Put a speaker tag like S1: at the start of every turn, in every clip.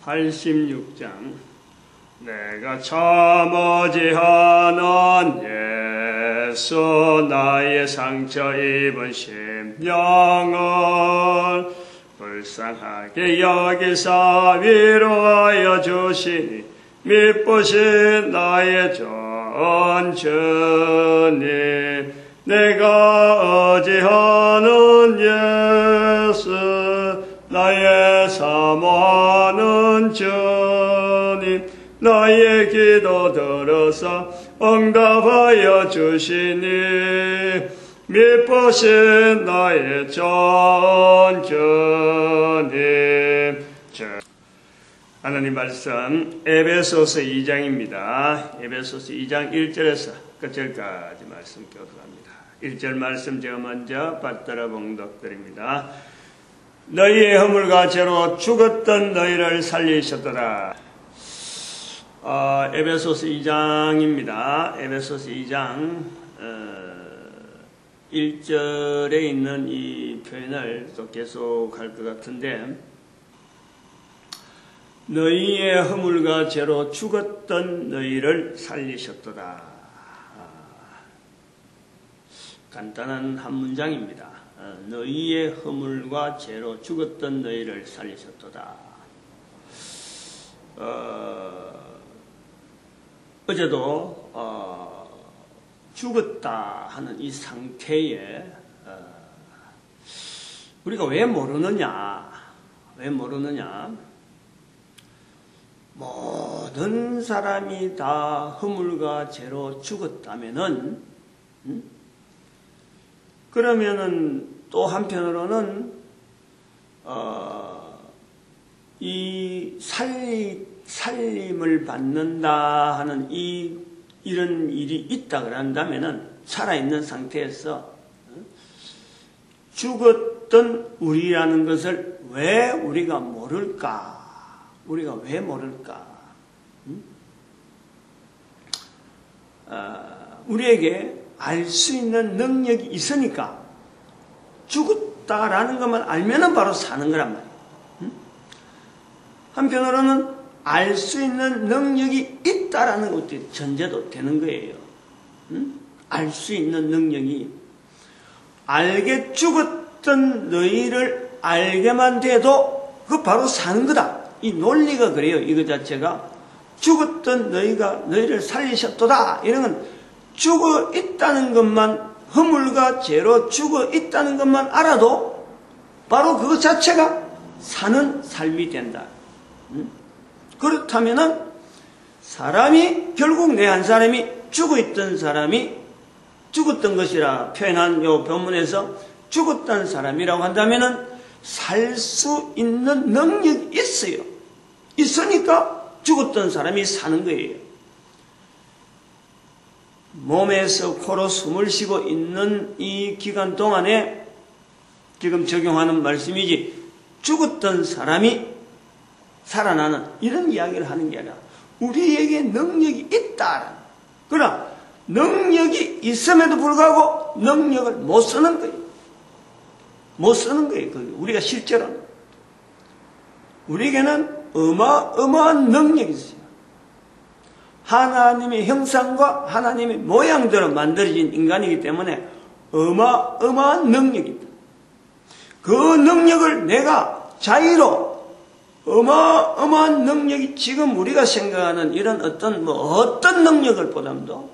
S1: 86장. 내가 참어지하는 예수 나의 상처 입은 심령을 불쌍하게 여기사 위로하여 주시니 미쁘신 나의 전 주님. 내가 의지하는 예수 나의 사모하는 주님. 나의 기도 들어서 응답하여 주시니 미쁘신 나의 전 주님. 하나님 말씀 에베소서 2장입니다. 에베소서 2장 1절에서 끝절까지 말씀 교독합니다. 1절 말씀 제가 먼저 받들어 봉독드립니다. 너희의 허물과 죄로 죽었던 너희를 살리셨도다. 에베소서 2장입니다. 에베소서 2장 1절에 있는 이 표현을 또 계속 할 것 같은데, 너희의 허물과 죄로 죽었던 너희를 살리셨도다. 간단한 한 문장입니다. 너희의 허물과 죄로 죽었던 너희를 살리셨도다. 어제도 죽었다 하는 이 상태에 우리가 왜 모르느냐? 모든 사람이 다 허물과 죄로 죽었다면은, 그러면은 또 한편으로는 이 살림을 받는다 하는 이런 일이 있다 그런다면은, 살아있는 상태에서 죽었던 우리라는 것을 왜 우리가 모를까? 우리가 왜 모를까? 우리에게 알 수 있는 능력이 있으니까 죽었다라는 것만 알면은 바로 사는 거란 말이에요. 한편으로는 알 수 있는 능력이 있다라는 것도 전제도 되는 거예요. 알 수 있는 능력이, 알게 죽었던 너희를 알게만 돼도 그 바로 사는 거다. 이 논리가 그래요. 이거 자체가 죽었던 너희를 살리셨도다. 이런 건 죽어 있다는 것만, 허물과 죄로 죽어 있다는 것만 알아도 바로 그것 자체가 사는 삶이 된다. 그렇다면은 사람이, 결국 내 한 사람이 죽어 있던 사람이, 죽었던 것이라 표현한 요 본문에서 죽었던 사람이라고 한다면은 살 수 있는 능력이 있어요. 있으니까 죽었던 사람이 사는 거예요. 몸에서 코로 숨을 쉬고 있는 이 기간 동안에 지금 적용하는 말씀이지, 죽었던 사람이 살아나는 이런 이야기를 하는 게 아니라 우리에게 능력이 있다. 그러나 능력이 있음에도 불구하고 능력을 못 쓰는 거예요. 못 쓰는 거예요. 우리가 실제로는. 우리에게는 어마어마한 능력이 있어요. 하나님의 형상과 하나님의 모양대로 만들어진 인간이기 때문에 어마어마한 능력이 있다. 그 능력을 내가 자의로, 어마어마한 능력이 지금 우리가 생각하는 이런 어떤 능력을 보다도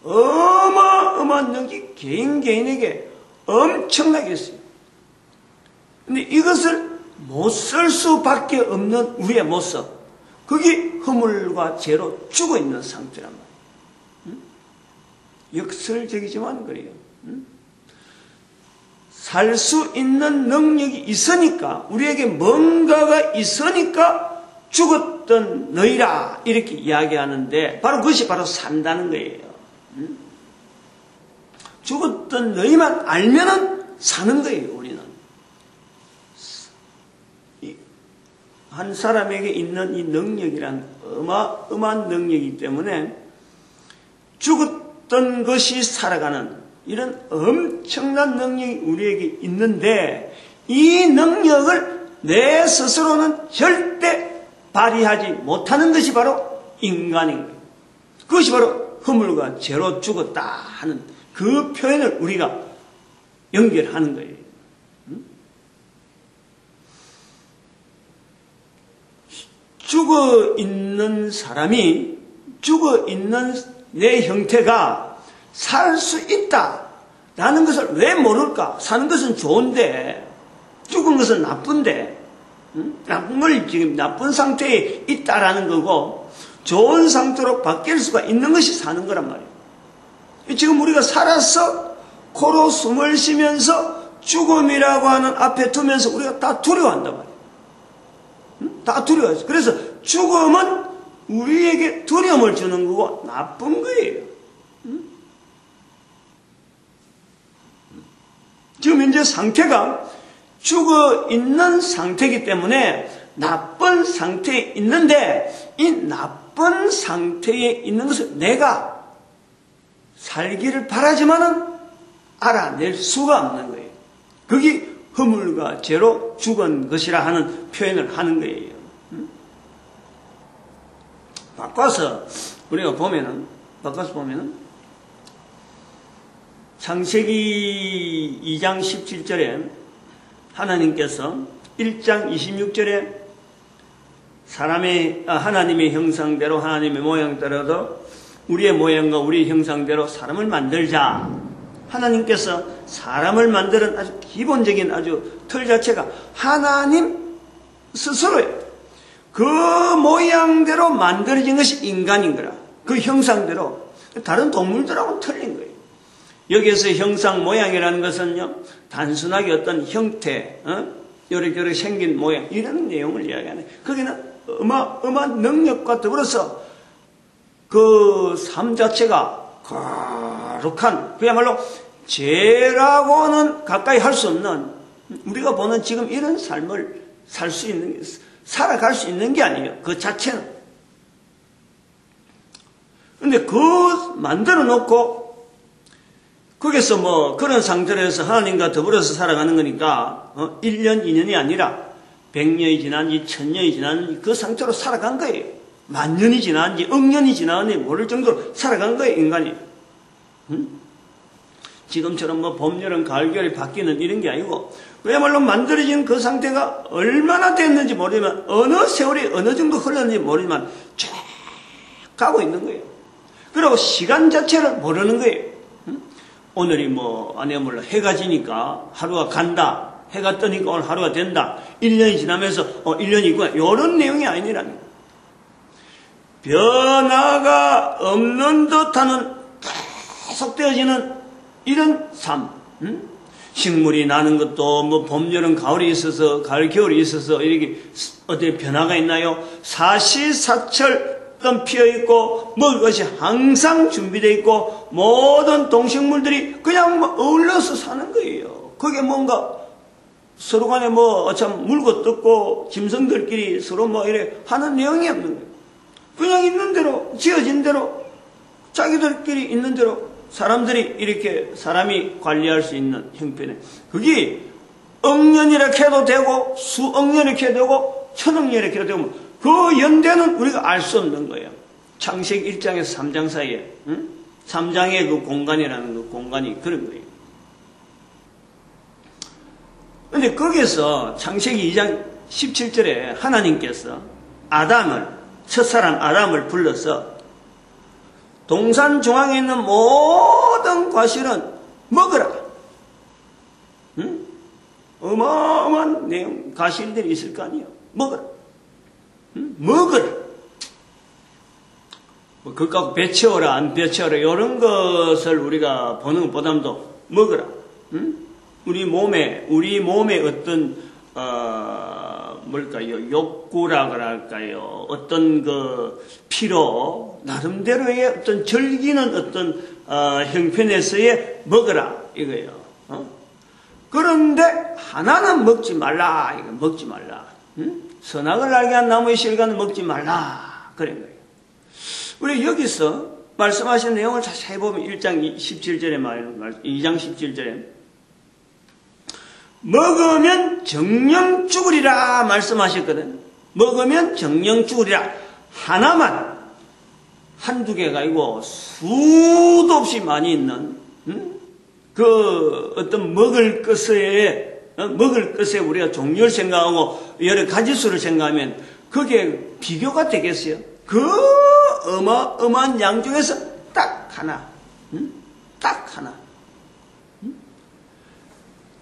S1: 어마어마한 능력이 개인에게 엄청나게 있어요. 근데 이것을 못 쓸 수밖에 없는 우리의 모습, 그게 허물과 죄로 죽어 있는 상태란 말이에요. 역설적이지만 그래요. 살 수 있는 능력이 있으니까, 우리에게 뭔가가 있으니까 죽었던 너희라 이렇게 이야기하는데, 바로 그것이 바로 산다는 거예요. 죽었던 너희만 알면은 사는 거예요. 우리는 한 사람에게 있는 이 능력이란 어마어마한 능력이기 때문에 죽었던 것이 살아가는 이런 엄청난 능력이 우리에게 있는데, 이 능력을 내 스스로는 절대 발휘하지 못하는 것이 바로 인간인 거예요. 그것이 바로 허물과 죄로 죽었다 하는 그 표현을 우리가 연결하는 거예요. 죽어 있는 사람이, 죽어 있는 내 형태가 살 수 있다라는 것을 왜 모를까? 사는 것은 좋은데, 죽은 것은 나쁜데, 나쁜 걸 지금 나쁜 상태에 있다라는 거고, 좋은 상태로 바뀔 수가 있는 것이 사는 거란 말이에요. 지금 우리가 살아서 코로 숨을 쉬면서 죽음이라고 하는 앞에 두면서 우리가 다 두려워한단 말이에요. 다 두려워해요. 그래서 죽음은 우리에게 두려움을 주는 거고 나쁜 거예요. 지금 현재 상태가 죽어 있는 상태이기 때문에 나쁜 상태에 있는데, 이 나쁜 상태에 있는 것을 내가 살기를 바라지만은 알아낼 수가 없는 거예요. 그게 허물과 죄로 죽은 것이라 하는 표현을 하는 거예요. 바꿔서 우리가 보면은, 창세기 2장 17절에 하나님께서 1장 26절에 하나님의 형상대로, 하나님의 모양대로도 우리의 모양과 우리의 형상대로 사람을 만들자. 하나님께서 사람을 만드는 아주 기본적인 아주 틀 자체가 하나님 스스로예요. 그 모양대로 만들어진 것이 인간인 거라. 그 형상대로. 다른 동물들하고는 틀린 거예요. 여기에서 형상 모양이라는 것은요, 단순하게 어떤 형태, 요렇게 생긴 모양, 이런 내용을 이야기하네. 거기는 어마어마한 능력과 더불어서 그 삶 자체가 거룩한, 그야말로 죄라고는 가까이 할 수 없는, 우리가 보는 지금 이런 삶을 살아갈 수 있는 게 아니에요. 그 자체는. 근데 만들어 놓고, 거기서 뭐 그런 상태로 해서 하나님과 더불어서 살아가는 거니까 1년, 2년이 아니라 100년이 지났는지 1000년이 지났는지 그 상태로 살아간 거예요. 만년이 지났는지 억년이 지났는지 모를 정도로 살아간 거예요, 인간이. 지금처럼 뭐 봄, 여름, 가을, 겨울이 바뀌는 이런 게 아니고, 그야말로 만들어진 그 상태가 얼마나 됐는지 모르지만, 어느 세월이 어느 정도 흘렀는지 모르지만 쭉 가고 있는 거예요. 그리고 시간 자체를 모르는 거예요. 오늘이 몰라 해가 지니까 하루가 간다, 해가 뜨니까 오늘 하루가 된다, 1년이 지나면서 1년이 있구나, 이런 내용이 아니라는 거예요. 변화가 없는 듯하는 계속되어지는 이런 삶. 식물이 나는 것도 봄, 여름, 가을이 있어서, 가을, 겨울이 있어서 이렇게 어떻게 변화가 있나요? 사시사철 피어있고 먹을 것이 항상 준비되어 있고 모든 동식물들이 그냥 어울려서 사는 거예요. 그게 뭔가 서로 간에 참 물고 뜯고 짐승들끼리 서로 이래 하는 내용이 없는 거예요. 그냥 있는 대로, 지어진 대로, 자기들끼리 있는 대로 사람들이 이렇게 사람이 관리할 수 있는 형편에, 그게 억년이라 해도 되고 수억년이라 해도 되고 천억년이라 해도 되고, 그 연대는 우리가 알 수 없는 거예요. 창세기 1장에서 3장 사이에 3장의 그 공간이라는 그 공간이 그런 거예요. 그런데 거기서 창세기 2장 17절에 하나님께서 첫사람 아담을 불러서 동산 중앙에 있는 모든 과실은 먹으라. 어마어마한 내용, 과실들이 있을 거 아니에요. 먹으라. 먹으라. 그것과 배채워라, 안 배채워라, 이런 것을 우리가 보는 것보다도 먹으라. 우리 몸에 어떤, 욕구라 그럴까요? 어떤 피로, 나름대로의 어떤 즐기는 어떤, 형편에서의 먹으라, 이거예요. 그런데 하나는 먹지 말라, 이거 먹지 말라. 선악을 알게 한 나무의 실과는 먹지 말라. 그런 거예요. 우리 여기서 말씀하신 내용을 자세히 보면 1장 17절에 2장 17절에 먹으면 정령 죽으리라 말씀하셨거든. 먹으면 정령 죽으리라. 하나만, 한두 개가 아니고 수도 없이 많이 있는 그 어떤 먹을 것에 우리가 종류를 생각하고 여러 가지수를 생각하면 그게 비교가 되겠어요? 그 어마어마한 양 중에서 딱 하나, 딱 하나.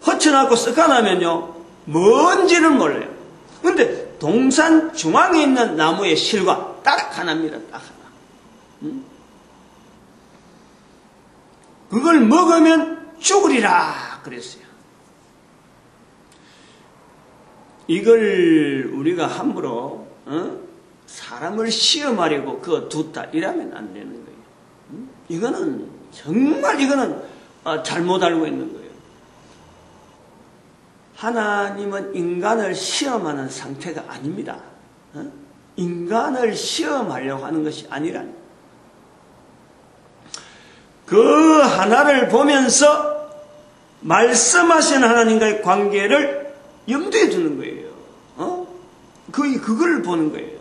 S1: 허쳐놨고 썩어나면요, 뭔지를 몰라요. 근데 동산 중앙에 있는 나무의 실과 딱 하나입니다. 딱 하나. 그걸 먹으면 죽으리라 그랬어요. 이걸 우리가 함부로 사람을 시험하려고 그거 두다 이러면 안 되는 거예요. 이거는 정말 잘못 알고 있는 거예요. 하나님은 인간을 시험하는 상태가 아닙니다. 인간을 시험하려고 하는 것이 아니라는. 그 하나를 보면서 말씀하신 하나님과의 관계를 염두에 두는 거예요. 그걸 보는 거예요.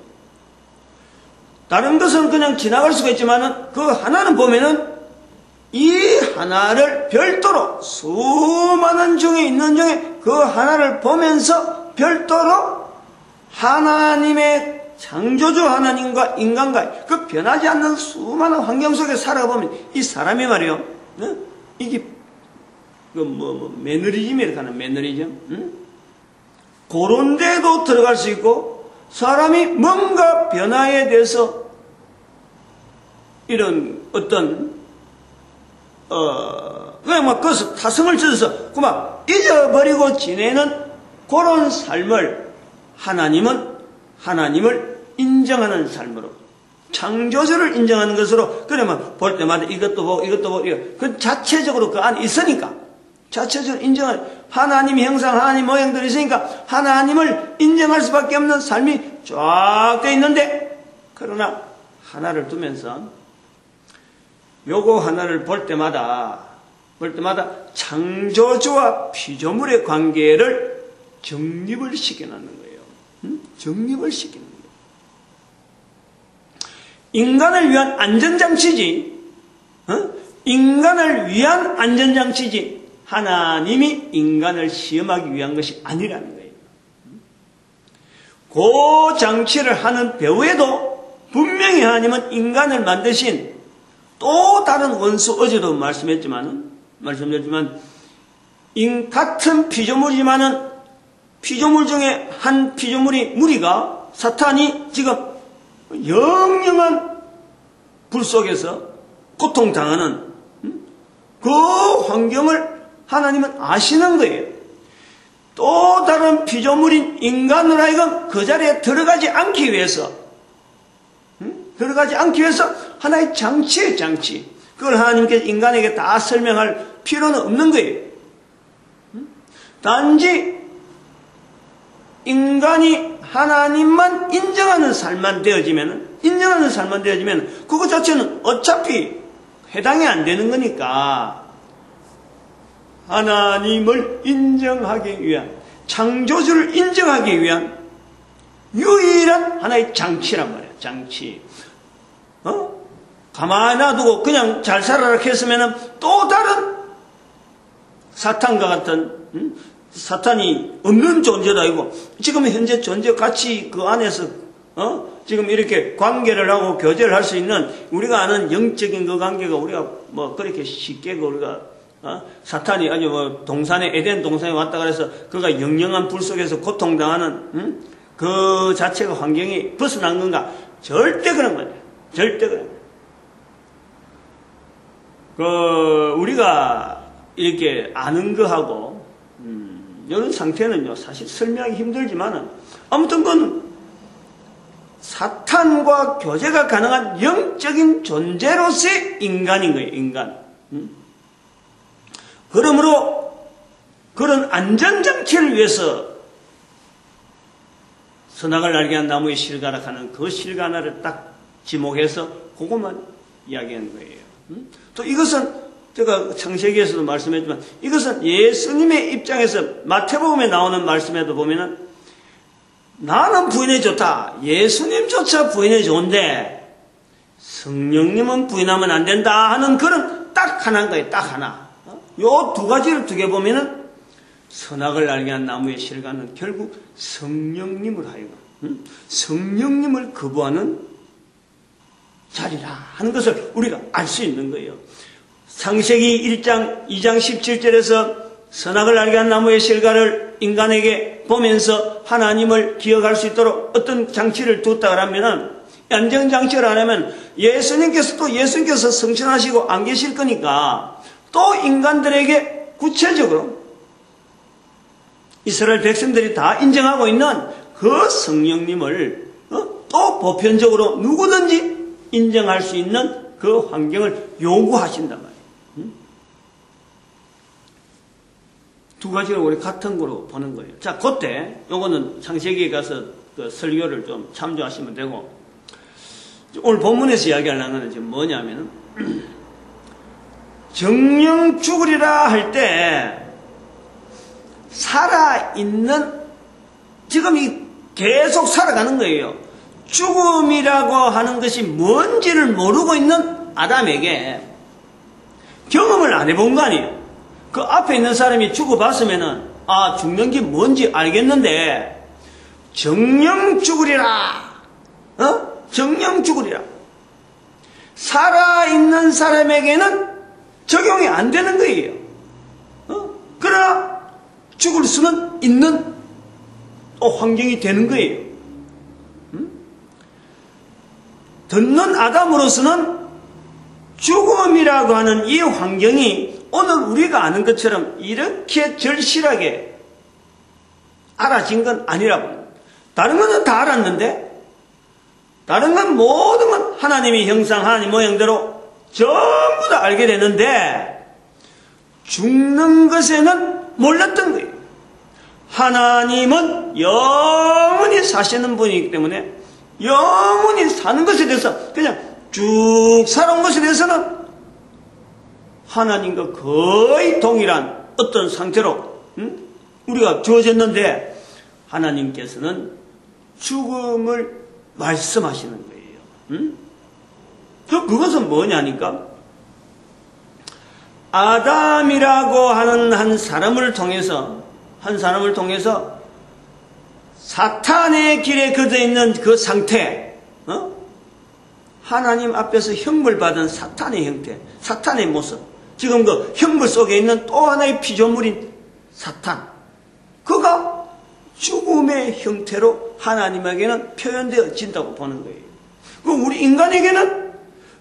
S1: 다른 것은 그냥 지나갈 수가 있지만은 그 하나는 보면은 이 하나를 별도로 수많은 중에 있는 중에 그 하나를 보면서 별도로 하나님의 창조주 하나님과 인간과 그 변하지 않는 수많은 환경 속에 살아보면 이 사람이 말이요, 이게 매너리즘이라고 하는 매너리즘, 그런 데도 들어갈 수 있고 사람이 뭔가 변화에 대해서 이런 어떤 그냥 막 그것을 타성을 쳐서 그만 잊어버리고 지내는 그런 삶을 하나님을 인정하는 삶으로, 창조주를 인정하는 것으로, 그러면 볼 때마다 이것도 보고 그 자체적으로 그 안에 있으니까, 자체적으로 인정할, 하나님의 형상, 하나님 모양들이 있으니까 하나님을 인정할 수밖에 없는 삶이 쫙 돼 있는데, 그러나 하나를 두면서 요거 하나를 볼 때마다 창조주와 피조물의 관계를 정립을 시켜놓는 거예요. 정립을 시키는 거예요. 인간을 위한 안전장치지, 인간을 위한 안전장치지, 하나님이 인간을 시험하기 위한 것이 아니라는 거예요. 그 장치를 하는 배후에도 분명히 하나님은 인간을 만드신 또 다른 원수, 어제도 말씀드렸지만 같은 피조물이지만은 피조물 중에 한 피조물이, 무리가, 사탄이 지금 영영한 불 속에서 고통당하는 그 환경을 하나님은 아시는 거예요. 또 다른 피조물인 인간으로 하여금 그 자리에 들어가지 않기 위해서 하나의 장치예요, 장치. 그걸 하나님께서 인간에게 다 설명할 필요는 없는 거예요. 단지 인간이 하나님만 인정하는 삶만 되어지면 그것 자체는 어차피 해당이 안 되는 거니까 하나님을 인정하기 위한, 창조주를 인정하기 위한 유일한 하나의 장치란 말이야, 장치. 가만히 놔두고 그냥 잘 살아라 했으면 또 다른 사탄과 같은, 사탄이 없는 존재도 아니고 지금 현재 존재 같이 그 안에서 지금 이렇게 관계를 하고 교제를 할 수 있는 우리가 아는 영적인 그 관계가 우리가 뭐 그렇게 쉽게 우리가 사탄이 아주 뭐 동산에, 에덴 동산에 왔다 그래서 그가 영영한 불 속에서 고통당하는 그 자체가 환경이 벗어난 건가? 절대 그런 거예요. 절대 그런 거예요. 우리가 이렇게 아는 거하고 이런 상태는요, 사실 설명하기 힘들지만은, 아무튼 그건 사탄과 교제가 가능한 영적인 존재로서의 인간인 거예요, 인간. 그러므로 그런 안전장치를 위해서 선악을 알게 한 나무의 실과라 하는 그 실과 하나를 딱 지목해서 그것만 이야기한 거예요. 또 이것은 제가 창세기에서도 나는 부인이 좋다. 예수님조차 부인이 좋은데 성령님은 부인하면 안 된다 하는 그런 딱 하나인 거예요. 딱 하나. 요 두 가지를 두개 보면은 선악을 알게 한 나무의 실과는 결국 성령님을 하여금 성령님을 거부하는 자리라 하는 것을 우리가 알 수 있는 거예요. 창세기 1장 2장 17절에서 선악을 알게 한 나무의 실과를 인간에게 보면서 하나님을 기억할 수 있도록 어떤 장치를 뒀다 그러면은 안정장치를 안 하면 예수님께서 성천하시고 안 계실 거니까 또 인간들에게 구체적으로 이스라엘 백성들이 다 인정하고 있는 그 성령님을 또 보편적으로 누구든지 인정할 수 있는 그 환경을 요구하신단 말이에요. 두 가지를 우리 같은 거로 보는 거예요. 자, 그때 요거는 창세기에 가서 그 설교를 좀 참조하시면 되고, 오늘 본문에서 이야기하려는 건 지금 뭐냐면은 정령 죽으리라 할 때 살아있는, 지금 계속 살아가는 거예요. 죽음이라고 하는 것이 뭔지를 모르고 있는 아담에게 경험을 안 해본 거 아니에요. 그 앞에 있는 사람이 죽어봤으면은, 아, 죽는 게 뭔지 알겠는데, 정령 죽으리라. 정령 죽으리라. 살아있는 사람에게는 적용이 안 되는 거예요. 그러나, 죽을 수는 있는 환경이 되는 거예요. 듣는 아담으로서는 죽음이라고 하는 이 환경이 오늘 우리가 아는 것처럼 이렇게 절실하게 알아진 건 아니라고. 다른 것은 다 알았는데, 다른 건 모든 건 하나님의 형상, 하나님 모양대로 전부 다 알게 되는데, 죽는 것에는 몰랐던 거예요. 하나님은 영원히 사시는 분이기 때문에 영원히 사는 것에 대해서 그냥 쭉 살아온 것에 대해서는 하나님과 거의 동일한 어떤 상태로 우리가 주어졌는데, 하나님께서는 죽음을 말씀하시는 거예요. 그것은 뭐냐니까, 아담이라고 하는 한 사람을 통해서 사탄의 길에 걷어 있는 그 상태, 하나님 앞에서 형벌 받은 사탄의 형태, 사탄의 모습, 지금 그 형벌 속에 있는 또 하나의 피조물인 사탄, 그가 죽음의 형태로 하나님에게는 표현되어진다고 보는 거예요. 우리 인간에게는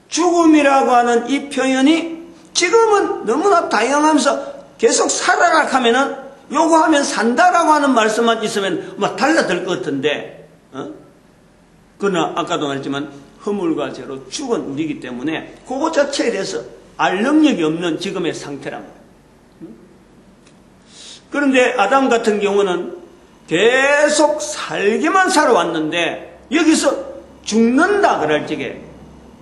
S1: 죽음이라고 하는 이 표현이 지금은 너무나 다양하면서 계속 살아라 하면은 요거 하면 산다라고 하는 말씀만 있으면 막 달라들 것 같은데, 그러나 아까도 말했지만 허물과 죄로 죽은 우리이기 때문에 그거 자체에 대해서 알 능력이 없는 지금의 상태란 말이에요. 그런데 아담 같은 경우는 계속 살기만 살아왔는데 여기서 죽는다 그럴 적에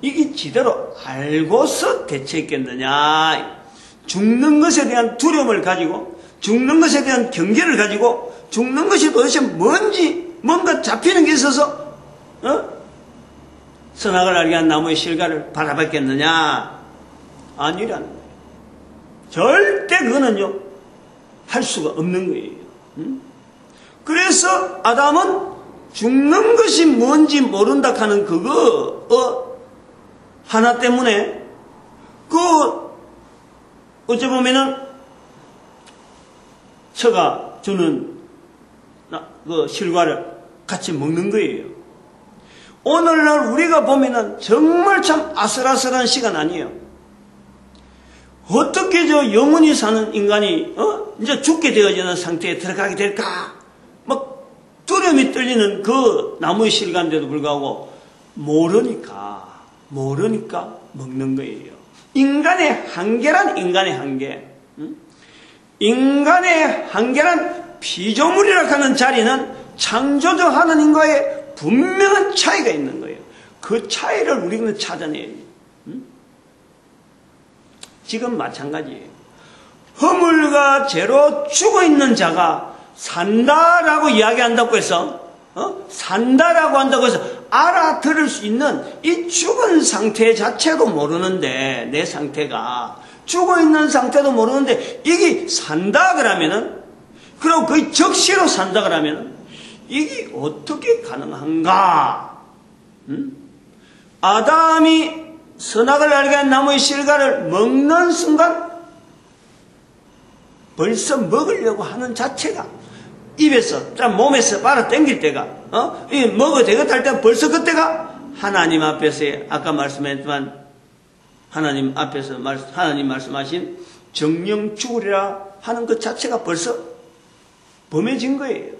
S1: 이게 지대로 알고서 대처했겠느냐. 죽는 것에 대한 두려움을 가지고, 죽는 것에 대한 경계를 가지고, 죽는 것이 도대체 뭔가 잡히는 게 있어서 선악을 알게 한 나무의 실과를 바라봤겠느냐. 아니라는 거예요. 절대 그거는요 할 수가 없는 거예요. 그래서 아담은 죽는 것이 뭔지 모른다 하는 그거 하나 때문에 어찌 보면은 처가 주는 그 실과를 같이 먹는 거예요. 오늘날 우리가 보면은 정말 참 아슬아슬한 시간 아니에요. 어떻게 저 영원히 사는 인간이 이제 죽게 되어지는 상태에 들어가게 될까? 막 두려움이 떨리는 그 나무의 실과인데도 불구하고 모르니까 먹는 거예요. 인간의 한계란 인간의 한계. 인간의 한계란 피조물이라 하는 자리는 창조주 하나님과의 분명한 차이가 있는 거예요. 그 차이를 우리는 찾아내야 돼요. 지금 마찬가지예요. 허물과 죄로 죽어있는 자가 산다라고 이야기한다고 해서 산다라고 한다고 해서 알아들을 수 있는 이 죽은 상태 자체도 모르는데, 내 상태가 죽어 있는 상태도 모르는데 이게 산다 그러면은, 그리고 거의 적시로 산다 그러면은 이게 어떻게 가능한가? 아담이 선악을 알게 한 나무의 실과를 먹는 순간 벌써 먹으려고 하는 자체가 입에서, 몸에서 빨아 당길 때가, 먹어도 되겠다 할 때 벌써 그때가 하나님 앞에서, 아까 말씀했지만, 하나님 앞에서, 하나님 말씀하신 정령 죽으리라 하는 것 자체가 벌써 범해진 거예요.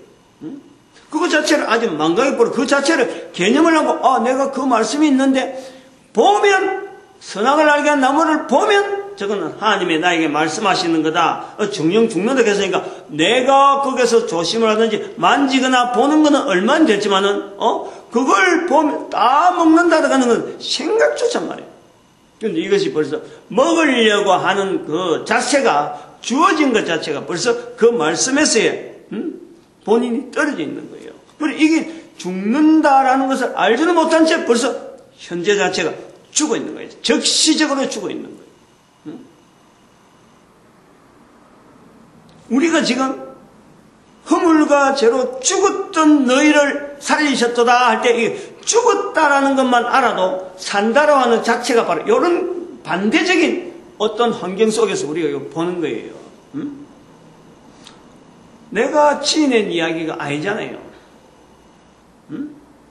S1: 그거 자체를 아주 망각해버려. 그 자체를 개념을 하고, 내가 그 말씀이 있는데, 보면, 선악을 알게 한 나무를 보면, 저거는 하나님이 나에게 말씀하시는 거다. 정령 죽는다 했으니까 내가 거기서 조심을 하든지 만지거나 보는 거는 얼마나 됐지만은 그걸 보면 다 먹는다고 하는 건 생각조차 말이에요. 그런데 이것이 벌써 먹으려고 하는 그 자체가, 주어진 것 자체가 벌써 그 말씀에서의 본인이 떨어져 있는 거예요. 그리고 이게 죽는다라는 것을 알지는 못한 채 벌써 현재 자체가 죽어 있는 거예요. 적시적으로 죽어 있는 거예요. 우리가 지금 허물과 죄로 죽었던 너희를 살리셨도다 할 때 이 죽었다라는 것만 알아도 산다라고 하는 자체가 바로 이런 반대적인 어떤 환경 속에서 우리가 이거 보는 거예요. 내가 지어낸 이야기가 아니잖아요.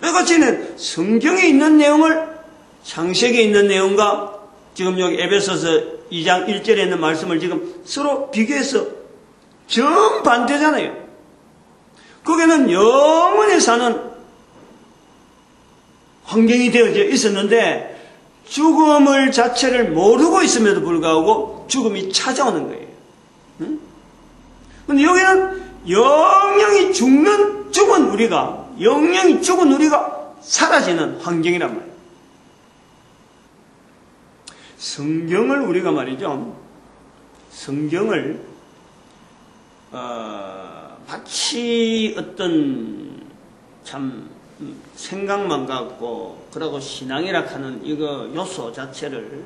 S1: 내가 지어낸 성경에 있는 내용을 창세기에 있는 내용과 지금 여기 에베소서 2장 1절에 있는 말씀을 지금 서로 비교해서 정반대잖아요. 거기는 영원히 사는 환경이 되어져 있었는데 죽음을 자체를 모르고 있음에도 불구하고 죽음이 찾아오는 거예요. 그런데 여기는 영영이 죽은 우리가, 영영이 죽은 우리가 사라지는 환경이란 말이에요. 성경을 우리가 말이죠, 성경을 마치 어떤 참 생각만 갖고 그러고 신앙이라 하는 이거 요소 자체를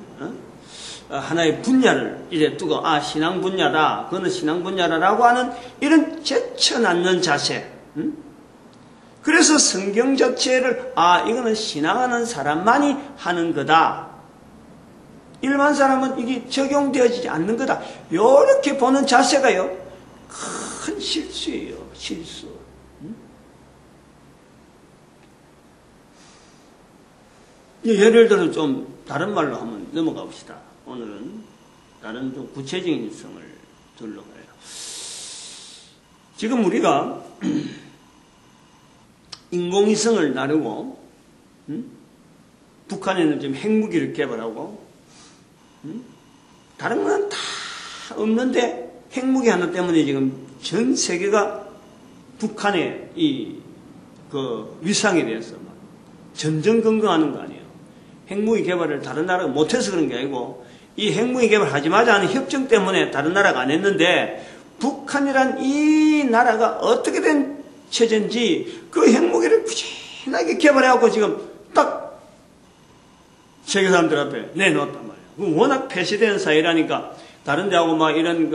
S1: 하나의 분야를 이제 두고 신앙 분야다, 그거는 신앙 분야라고 하는 이런 제쳐놓는 자세. 그래서 성경 자체를 이거는 신앙하는 사람만이 하는 거다, 일반 사람은 이게 적용되어지지 않는 거다, 이렇게 보는 자세가요 큰 실수예요. 실수. 예를 들어 좀 다른 말로 한번 넘어가 봅시다. 오늘은 다른 좀 구체적인 성을 둘러가요. 지금 우리가 인공위성을 나르고 북한에는 지금 핵무기를 개발하고 다른 건 다 없는데 핵무기 하나 때문에 지금 전 세계가 북한의 그 위상에 대해서 막 전전긍긍하는 거 아니에요. 핵무기 개발을 다른 나라가 못해서 그런 게 아니고 이 핵무기 개발하지 마자 하는 협정 때문에 다른 나라가 안 했는데 북한이란 이 나라가 어떻게 된 체제인지 그 핵무기를 부진하게 개발해갖고 지금 딱 세계 사람들 앞에 내놓았단 말이에요. 워낙 폐쇄된 사회라니까 다른 데하고 막 이런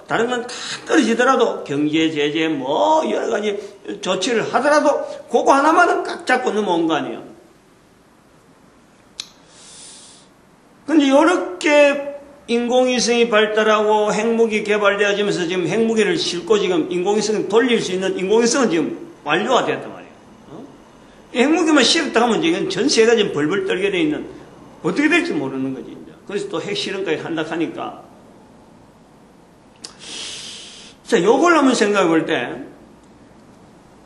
S1: 다른 건 다 떨어지더라도 경제 제재 여러 가지 조치를 하더라도 그거 하나만은 꽉 잡고 넘어온 거 아니에요. 근데 이렇게 인공위성이 발달하고 핵무기 개발되어지면서 지금 핵무기를 싣고 지금 인공위성을 돌릴 수 있는 인공위성은 지금 완료가 되었단 말이에요. 핵무기만 실었다 하면 지금 전 세계가 지금 벌벌 떨게 돼 있는, 어떻게 될지 모르는 거지. 이제. 그래서 또 핵실험까지 한다 하니까. 자, 요걸 한번 생각해 볼 때,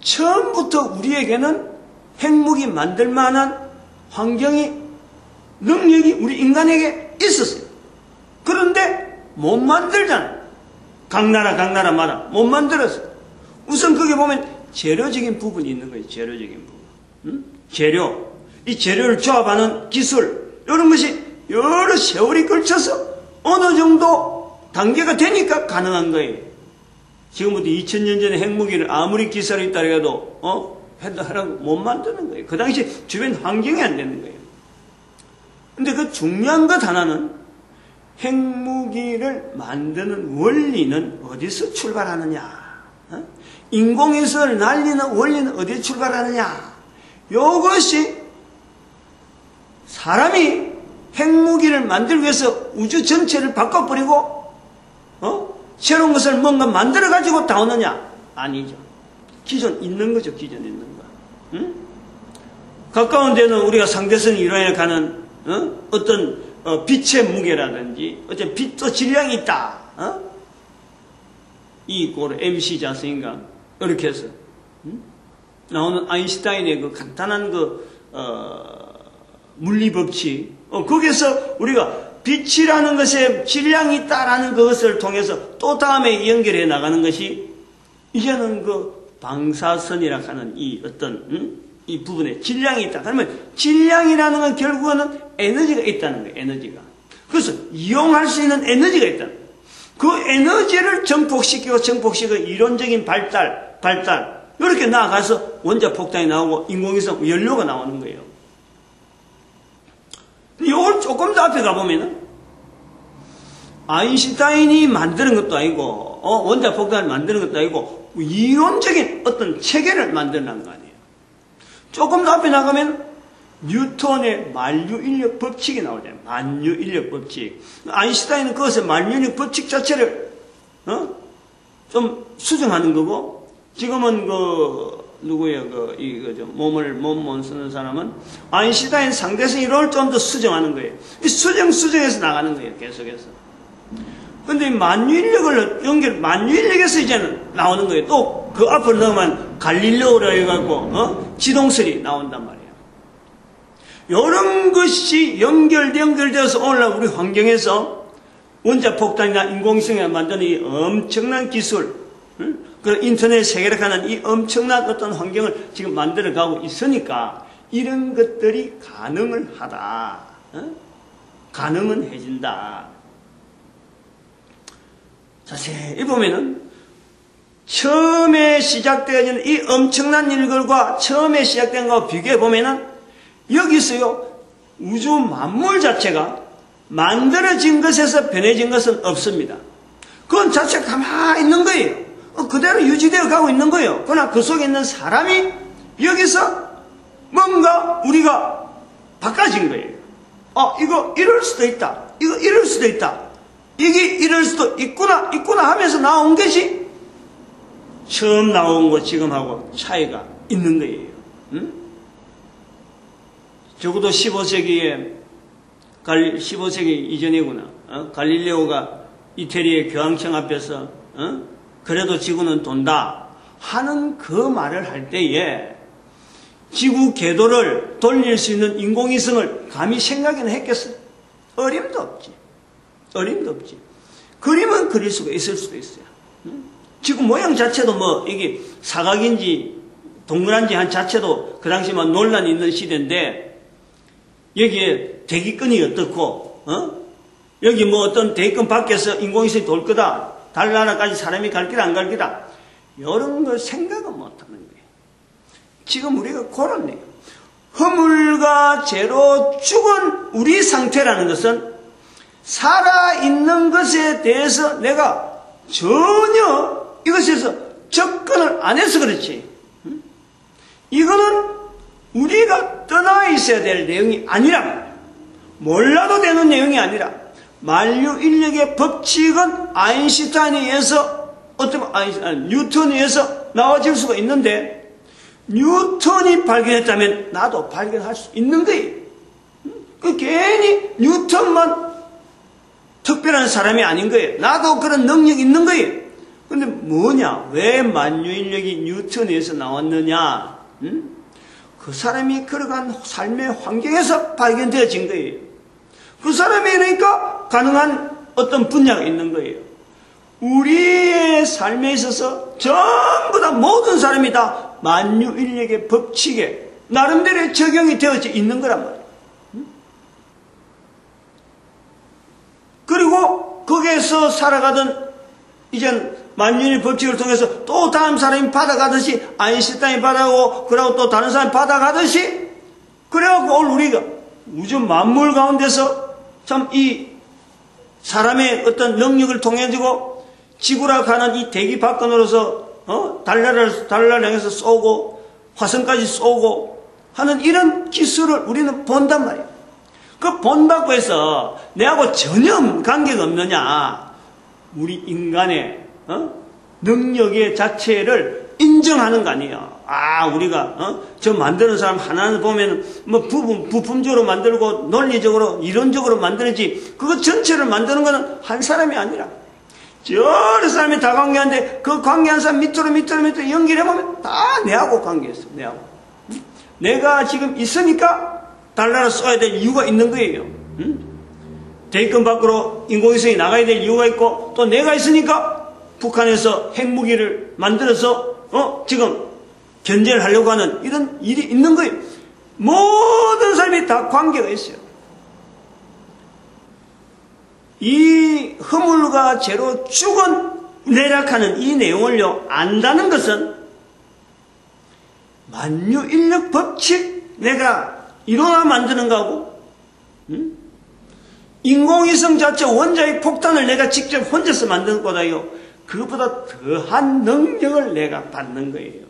S1: 처음부터 우리에게는 핵무기 만들 만한 환경이, 능력이 우리 인간에게 있었어요. 그런데 못 만들잖아. 각 나라마다 못 만들었어. 우선 거기 보면 재료적인 부분이 있는 거예요. 재료적인 부분. 재료. 이 재료를 조합하는 기술. 이런 것이 여러 세월이 걸쳐서 어느 정도 단계가 되니까 가능한 거예요. 지금부터 2000년 전에 핵무기를 아무리 기술이 있다 해도 하라고 못 만드는 거예요. 그 당시 주변 환경이 안 되는 거예요. 근데 그 중요한 것 하나는 핵무기를 만드는 원리는 어디서 출발하느냐? 인공위성을 날리는 원리는 어디에 출발하느냐? 이것이 사람이 핵무기를 만들기 위해서 우주 전체를 바꿔버리고 새로운 것을 뭔가 만들어가지고 다 오느냐? 아니죠. 기존 있는 거죠. 기존 있는 거. 응? 가까운 데는 우리가 상대성 이론에 가는 어떤 빛의 무게라든지 어떤 빛도 질량이 있다. E = MC 자수인가 이렇게 해서 나오는 아인슈타인의 그 간단한 그 물리 법칙 거기서 우리가 빛이라는 것에 질량이 있다라는 그것을 통해서 또 다음에 연결해 나가는 것이 이제는 그 방사선이라 하는 이 어떤 이 부분에 질량이 있다. 그러면 질량이라는 건 결국은 에너지가 있다는 거예요. 에너지가. 그래서 이용할 수 있는 에너지가 있다는 거예요. 그 에너지를 증폭시키고 이론적인 발달 이렇게 나아가서 원자폭탄이 나오고 인공위성 연료가 나오는 거예요. 이걸 조금 더 앞에 가보면은 아인슈타인이 만드는 것도 아니고 원자폭탄을 만드는 것도 아니고 이론적인 어떤 체계를 만들어낸 거 아니에요. 조금 더 앞에 나가면 뉴턴의 만유인력 법칙이 나오잖아요. 만유인력 법칙. 아인슈타인은 그것의 만유인력 법칙 자체를 좀 수정하는 거고 지금은 누구예요? 몸 쓰는 사람은 아인슈타인 상대성 이론을 좀 더 수정하는 거예요. 이 수정해서 나가는 거예요. 계속해서. 근데 만유인력에서 이제는 나오는 거예요. 또 그 앞으로 넣으면 갈릴레오라 해갖고, 지동설이 나온단 말이에요. 이런 것이 연결되어서 오늘날 우리 환경에서 원자폭탄이나 인공위성을 만드는 이 엄청난 기술, 그 인터넷 세계라는 이 엄청난 어떤 환경을 지금 만들어가고 있으니까 이런 것들이 가능을 하다. 가능은 해진다. 자세히 보면은 처음에 시작되어지는 이 엄청난 일들과 처음에 시작된 것과 비교해 보면은 여기서요 우주 만물 자체가 만들어진 것에서 변해진 것은 없습니다. 그건 자체가 가만히 있는 거예요. 그대로 유지되어 가고 있는 거예요. 그러나 그 속에 있는 사람이 여기서 뭔가 우리가 바꿔진 거예요. 이거 이럴 수도 있다. 이거 이럴 수도 있다. 이게 이럴 수도 있구나 하면서 나온 것이 처음 나온 것 지금하고 차이가 있는 거예요. 응? 적어도 15세기에 15세기 이전이구나. 갈릴레오가 이태리의 교황청 앞에서 그래도 지구는 돈다 하는 그 말을 할 때에 지구 궤도를 돌릴 수 있는 인공위성을 감히 생각이나 했겠어요? 어림도 없지. 그림은 그릴 수가 있을 수도 있어요. 지구 모양 자체도 이게 사각인지 동그란지 한 자체도 그 당시만 논란이 있는 시대인데 여기에 대기권이 어떻고 여기 어떤 대기권 밖에서 인공위성이 돌 거다. 달나라까지 사람이 갈 기다 안 갈 기다. 이런 걸 생각은 못하는 거예요. 지금 우리가 그런 거예요. 허물과 죄로 죽은 우리 상태라는 것은 살아있는 것에 대해서 내가 전혀 이것에서 접근을 안 해서 그렇지. 이거는 우리가 떠나 있어야 될 내용이 아니라 몰라도 되는 내용이 아니라 만유인력의 법칙은 아인슈타인에 의해서 뉴턴에 의해서 나와질 수가 있는데 뉴턴이 발견했다면 나도 발견할 수 있는 거예요. 괜히 뉴턴만 특별한 사람이 아닌 거예요. 나도 그런 능력이 있는 거예요. 근데 뭐냐? 왜 만유인력이 뉴턴에 의해서 나왔느냐? 그 사람이 걸어간 삶의 환경에서 발견되어진 거예요. 그 사람이 그러니까 가능한 어떤 분야가 있는 거예요. 우리의 삶에 있어서 전부 다 모든 사람이 다 만유인력의 법칙에 나름대로 적용이 되어져 있는 거란 말이에요. 그리고 거기에서 살아가던 이젠 만유인의 법칙을 통해서 또 다음 사람이 받아가듯이 아인슈타인이 받아가고 그리고 또 다른 사람이 받아가듯이 그래갖고 오늘 우리가 우주 만물 가운데서 참 이 사람의 어떤 능력을 통해 가지고 지구라 가는 이 대기 밖으로서 달나라를 향해서 쏘고 화성까지 쏘고 하는 이런 기술을 우리는 본단 말이에요. 그 본다고 해서 내하고 전혀 관계가 없느냐? 우리 인간의 능력의 자체를 인정하는 거 아니에요. 우리가 저 만드는 사람 하나는 보면 뭐 부품적으로 만들고 논리적으로 이론적으로 만들지 그거 전체를 만드는 거는 한 사람이 아니라 여러 사람이 다 관계한데 그 관계한 사람 밑으로 연결해보면 다 내하고 관계했어. 내하고. 내가 지금 있으니까 달나라 쏘아야 될 이유가 있는 거예요. 대기권 밖으로 인공위성이 나가야 될 이유가 있고 또 내가 있으니까 북한에서 핵무기를 만들어서 지금 견제를 하려고 하는 이런 일이 있는 거예요. 모든 사람이 다 관계가 있어요. 이 허물과 죄로 죽은 내락하는 이 내용을요 안다는 것은 만유인력 법칙 내가 일어나 만드는 거하고 인공위성 자체 원자의 폭탄을 내가 직접 혼자서 만드는 거다요. 그것보다 더한 능력을 내가 받는 거예요.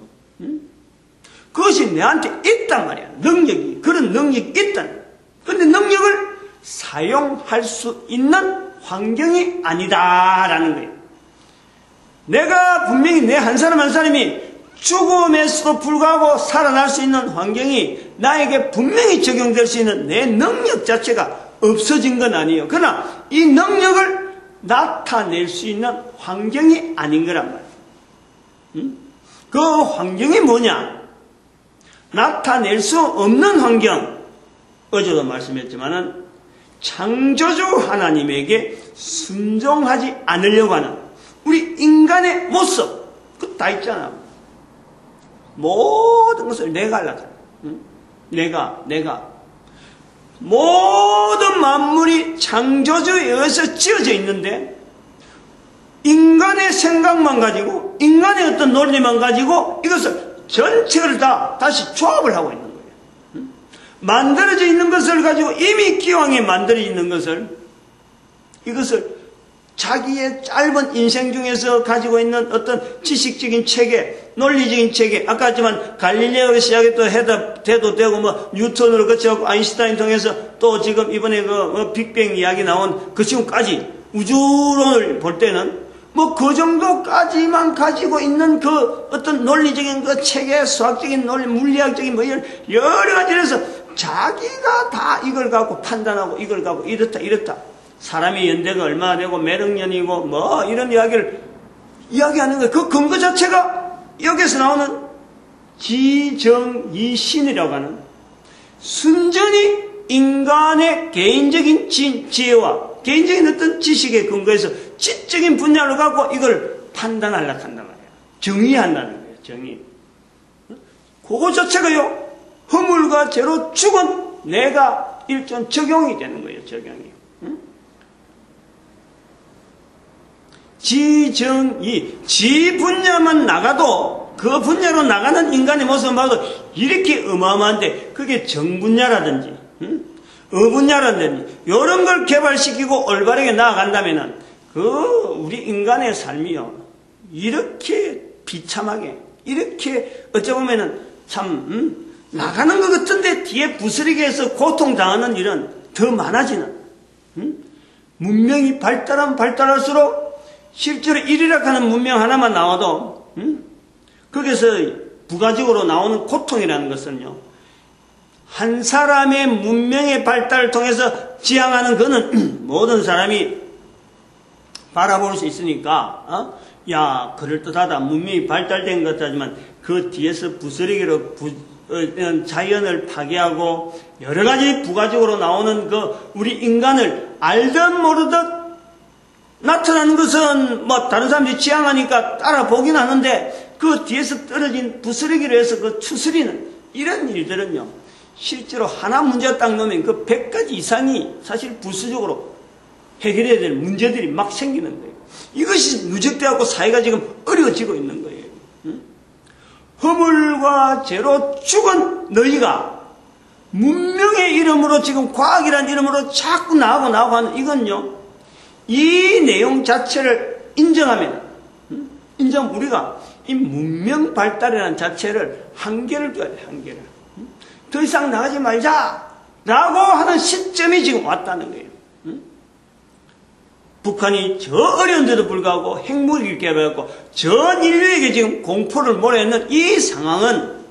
S1: 그것이 내한테 있단 말이야. 능력이. 그런 능력이 있단 말이야. 그런데 능력을 사용할 수 있는 환경이 아니다라는 거예요. 내가 분명히 내 한 사람 한 사람이 죽음에서도 불구하고 살아날 수 있는 환경이 나에게 분명히 적용될 수 있는 내 능력 자체가 없어진 건 아니에요. 그러나 이 능력을 나타낼 수 있는 환경이 아닌 거란 말이에요. 그 환경이 뭐냐? 나타낼 수 없는 환경. 어제도 말씀했지만은 창조주 하나님에게 순종하지 않으려고 하는 우리 인간의 모습. 그거 다 있잖아. 모든 것을 내가 하려고 하는. 내가. 모든 만물이 창조주에 의해서 지어져 있는데 인간의 생각만 가지고 인간의 어떤 논리만 가지고 이것을 전체를 다 다시 조합을 하고 있는 거예요. 만들어져 있는 것을 가지고 이미 기왕에 만들어져 있는 것을 이것을 자기의 짧은 인생 중에서 가지고 있는 어떤 지식적인 체계, 논리적인 체계, 아까 했지만 갈릴레오를 시작해 해도 되고 뭐 뉴턴으로 거쳐갖고 아인슈타인 통해서 또 지금 이번에 그 빅뱅 이야기 나온 그 지금까지 우주론을 볼 때는 뭐 그 정도까지만 가지고 있는 그 어떤 논리적인 그 체계, 수학적인 논리, 물리학적인 뭐 여러 가지에서 자기가 다 이걸 갖고 판단하고 이걸 갖고 이렇다. 사람이 연대가 얼마나 되고 몇 억년이고 뭐 이런 이야기를 이야기하는 거예요. 그 근거 자체가 여기서 나오는 지정이신이라고 하는 순전히 인간의 개인적인 지혜와 개인적인 어떤 지식의 근거에서 지적인 분야를 갖고 이걸 판단하려고 한단 말이에요. 정의한다는 거예요. 정의. 그거 자체가요. 허물과 죄로 죽은 내가 일종 적용이 되는 거예요. 적용이. 지정의, 지 분야만 나가도 그 분야로 나가는 인간의 모습을 봐도 이렇게 어마어마한데 그게 정분야라든지 어분야라든지 이런 걸 개발시키고 올바르게 나아간다면은 우리 인간의 삶이요 이렇게 비참하게 이렇게 어쩌보면은 참 나가는 것 같은데 뒤에 부스러기에 해서 고통당하는 일은 더 많아지는 문명이 발달하면 발달할수록 실제로 일이라고 문명 하나만 나와도 거기서 부가적으로 나오는 고통이라는 것은요 한 사람의 문명의 발달을 통해서 지향하는 그는 모든 사람이 바라볼 수 있으니까 야 그럴듯하다 문명이 발달된 것 같지만 그 뒤에서 부스러기로 자연을 파괴하고 여러 가지 부가적으로 나오는 우리 인간을 알듯 모르듯 나타나는 것은 뭐 다른 사람들이 지향하니까 따라 보긴 하는데 그 뒤에서 떨어진 부스러기로 해서 추스리는 이런 일들은요 실제로 하나 문제가 딱 넣으면 그 100가지 이상이 사실 부수적으로 해결해야 될 문제들이 막 생기는 거예요. 이것이 누적되어갖고 사회가 지금 어려워지고 있는 거예요. 허물과 죄로 죽은 너희가 문명의 이름으로 지금 과학이라는 이름으로 자꾸 나오고 하는 이건요, 이 내용 자체를 인정하면, 우리가 이 문명 발달이라는 자체를 한계를 둬야 돼, 한계를. 더 이상 나가지 말자! 라고 하는 시점이 지금 왔다는 거예요. 북한이 저 어려운데도 불구하고 핵무기를 개발했고 전 인류에게 지금 공포를 몰아넣는 이 상황은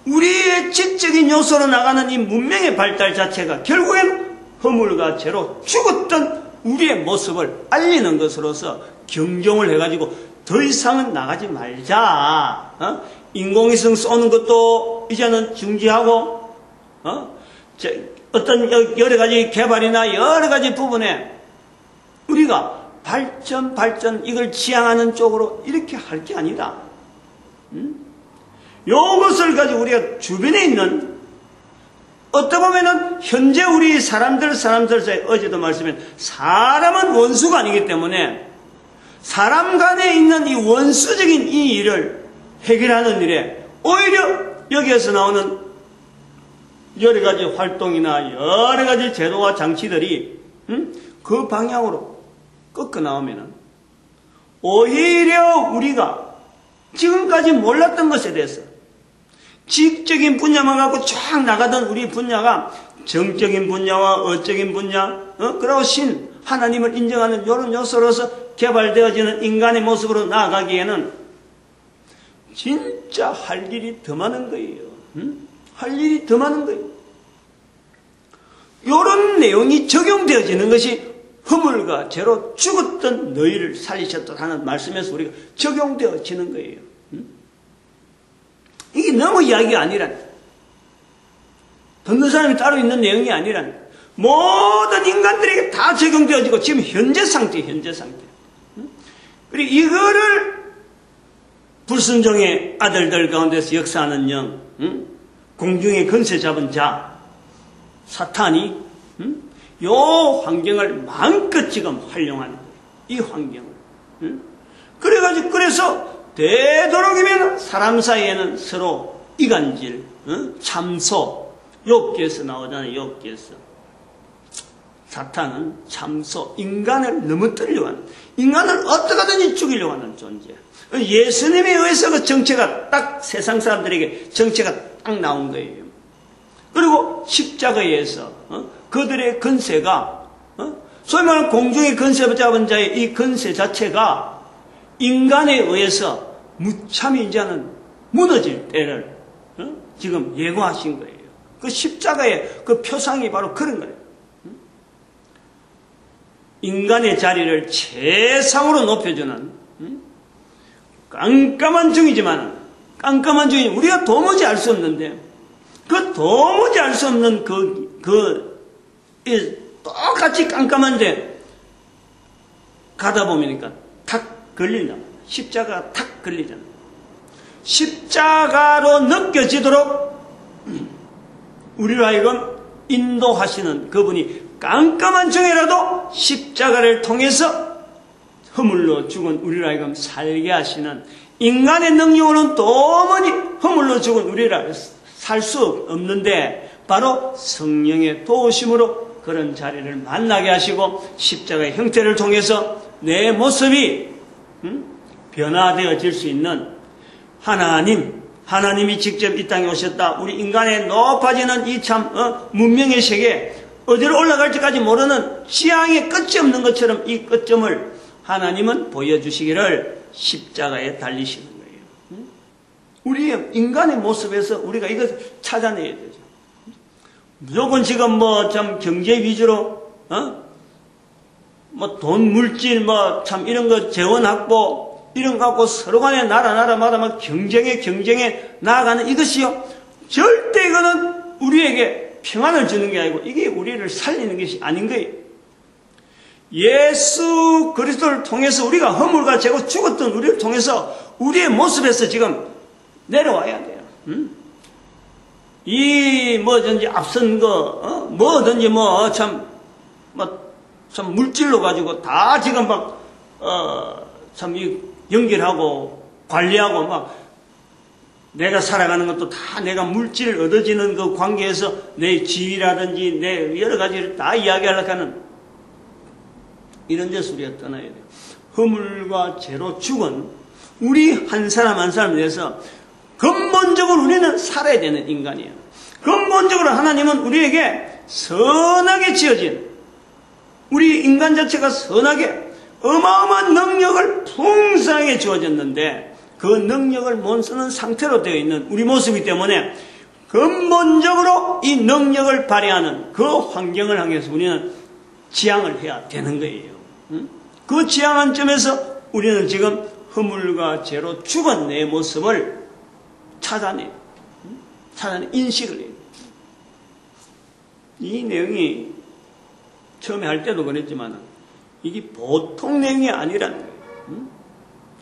S1: 우리의 지적인 요소로 나가는 이 문명의 발달 자체가 결국엔 허물과 죄로 죽었던 우리의 모습을 알리는 것으로서 경종을 해가지고 더 이상은 나가지 말자. 인공위성 쏘는 것도 이제는 중지하고 어떤 여러 가지 개발이나 여러 가지 부분에 우리가 발전 이걸 지향하는 쪽으로 이렇게 할 게 아니다. 요것을 가지고 우리가 주변에 있는 어떻게 보면은 현재 우리 사람들 사이 어제도 말씀해 사람은 원수가 아니기 때문에 사람 간에 있는 이 원수적인 이 일을 해결하는 일에 오히려 여기에서 나오는 여러 가지 활동이나 여러 가지 제도와 장치들이 그 방향으로 꺾어 나오면은 오히려 우리가 지금까지 몰랐던 것에 대해서 지적인 분야만 갖고 쫙 나가던 우리 분야가 정적인 분야와 어적인 분야, 그리고 하나님을 인정하는 이런 요소로서 개발되어지는 인간의 모습으로 나아가기에는 진짜 할 일이 더 많은 거예요. 할 일이 더 많은 거예요. 이런 내용이 적용되어지는 것이 허물과 죄로 죽었던 너희를 살리셨다 하는 말씀에서 우리가 적용되어지는 거예요. 이게 너무 이야기가 아니란, 듣는 사람이 따로 있는 내용이 아니란, 모든 인간들에게 다 적용되어지고 지금 현재 상태. 그리고 이거를 불순종의 아들들 가운데서 역사하는 영, 공중의 권세 잡은 자, 사탄이 요 환경을 마음껏 지금 활용하는 거예요. 이 환경을. 그래서 되도록이면 사람 사이에는 서로 이간질, 참소, 욥기에서 나오잖아요. 욥기에서. 사탄은 참소, 인간을 넘어뜨리려고 하는, 인간을 어떻게든지 죽이려고 하는 존재. 예수님에 의해서 그 정체가 딱 세상 사람들에게 정체가 딱 나온 거예요. 그리고 십자가에 의해서 그들의 건세가 소위 말하는 공중의 건세 잡은 자의 이 건세 자체가 인간에 의해서 무참히 이제는 무너질 때를 지금 예고하신 거예요. 그 십자가의 그 표상이 바로 그런 거예요. 인간의 자리를 최상으로 높여주는 깜깜한 중이지만 우리가 도무지 알 수 없는데 그 도무지 알 수 없는 똑같이 깜깜한데 가다 보니까 탁 걸린다. 십자가가 탁 걸리잖아. 십자가로 느껴지도록 우리로 하여금 인도하시는 그분이 깜깜한 중에라도 십자가를 통해서 허물로 죽은 우리로 하여금 살게 하시는, 인간의 능력으로는 도무지 허물로 죽은 우리를 살 수 없는데 바로 성령의 도우심으로 그런 자리를 만나게 하시고 십자가의 형태를 통해서 내 모습이 변화되어질 수 있는 하나님이 직접 이 땅에 오셨다. 우리 인간의 높아지는 이 참 문명의 세계, 어디로 올라갈지까지 모르는 지향의 끝이 없는 것처럼 이 끝점을 하나님은 보여주시기를 십자가에 달리시는 거예요. 우리의 인간의 모습에서 우리가 이것을 찾아내야 되죠. 무조건 지금 참 경제 위주로 돈, 물질, 참 이런 거 재원 확보 이런 거 갖고 서로 간에 나라마다 막 경쟁에 나아가는 이것이요, 절대 이거는 우리에게 평안을 주는 게 아니고 이게 우리를 살리는 것이 아닌 거예요. 예수 그리스도를 통해서 우리가 허물과 죄고 죽었던 우리를 통해서 우리의 모습에서 지금 내려와야 돼요. 이 뭐든지 앞선 거 뭐든지 참 물질로 가지고 다 지금 막 참 연결하고 관리하고 막 내가 살아가는 것도 다 내가 물질을 얻어지는 그 관계에서 내 지위라든지 내 여러 가지를 다 이야기하려고 하는 이런 데서 우리가 떠나야 돼요. 허물과 죄로 죽은 우리 한 사람 한 사람에 대해서 근본적으로 우리는 살아야 되는 인간이에요. 근본적으로 하나님은 우리에게 선하게 지어진 우리 인간 자체가 선하게 어마어마한 능력을 풍성하게 주어졌는데 그 능력을 못 쓰는 상태로 되어 있는 우리 모습이기 때문에 근본적으로 이 능력을 발휘하는 그 환경을 향해서 우리는 지향을 해야 되는 거예요. 그 지향한 점에서 우리는 지금 허물과 죄로 죽은 내 모습을 찾아내 인식을 해요. 이 내용이 처음에 할 때도 그랬지만 이게 보통 내용이 아니라는 거예요.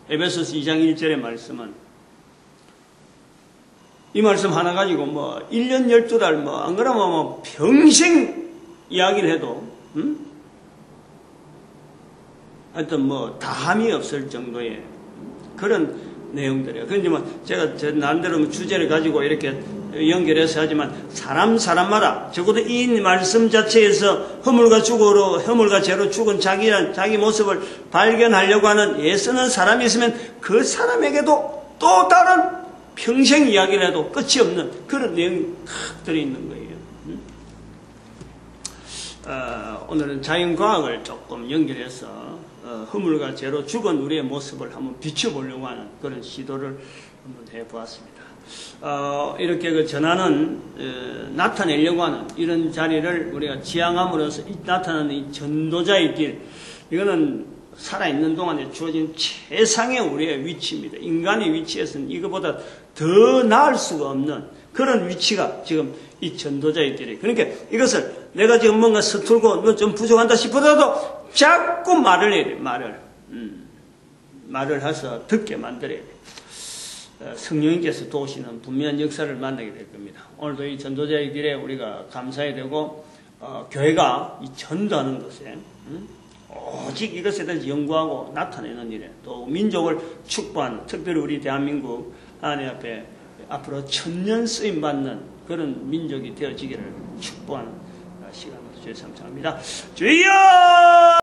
S1: 에베소서 2장 1절의 말씀은 이 말씀 하나 가지고 1년 12달 안 그러면 평생 이야기를 해도 하여튼 다함이 없을 정도의 그런 내용들이에요. 그런데 제가 제 나름대로 주제를 가지고 이렇게 연결해서 하지만 사람마다 적어도 이 말씀 자체에서 허물과 죄로 죽은 자기 모습을 발견하려고 하는 애쓰는 사람이 있으면 그 사람에게도 또 다른 평생 이야기를 해도 끝이 없는 그런 내용이 탁 들어있는 거예요. 오늘은 자연과학을 조금 연결해서 허물과 죄로 죽은 우리의 모습을 한번 비춰보려고 하는 그런 시도를 한번 해보았습니다. 이렇게 전하는, 나타내려고 하는 이런 자리를 우리가 지향함으로써 나타나는 이 전도자의 길, 이거는 살아있는 동안에 주어진 최상의 우리의 위치입니다. 인간의 위치에서는 이거보다 더 나을 수가 없는 그런 위치가 지금 이 전도자의 길이에요. 그러니까 이것을 내가 지금 뭔가 서툴고 좀 부족한다 싶어도 자꾸 말을 해야 돼요. 말을 해서 듣게 만들어야 돼요. 성령님께서 도우시는 분명한 역사를 만나게 될 겁니다. 오늘도 이 전도자의 길에 우리가 감사해야 되고 교회가 이 전도하는 것에 오직 이것에 대해서 연구하고 나타내는 일에 또 민족을 축복하는 특별히 우리 대한민국 하나님 앞에 앞으로 천년 쓰임받는 그런 민족이 되어지기를 축복하는 시간으로 주여 감사합니다. 주여!